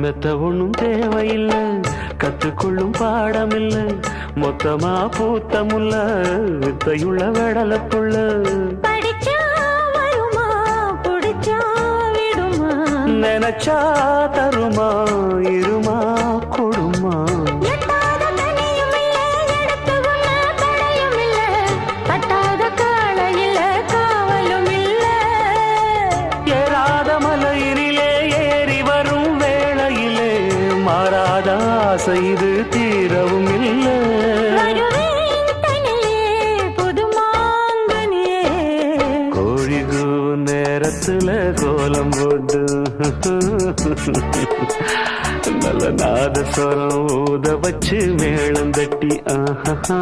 மெத்த ஒண்ணும் தேவையில்லை, கத்துக்கொள்ளும் பாடமில்ல, மொத்தமா பூத்த முல்ல, வித்தையுள்ள வெடலப்புள்ள. படிச்சா வருமா, புடிச்சா விடுமா, நினைச்சா தருமா, இருமா கொடுமா. எட்டாத தனியும் இல்ல, எடுத்து உண்ண தடையும் இல்ல, தட்டாத காளை இல்ல, காவலும் இல்ல. ஏறாத மலையிலே ஏறி வரும் வேளையிலே மாறாத ஆசை இது தீரவும் இல்லை. வருவேன் தனியே, புது மாங்கனியே. கோழி கூவும் நேரத்துல கோலம் போட்டு நல்ல நாதஸ்வரம் ஊத வச்சு மேளம் தட்டி ஆஹா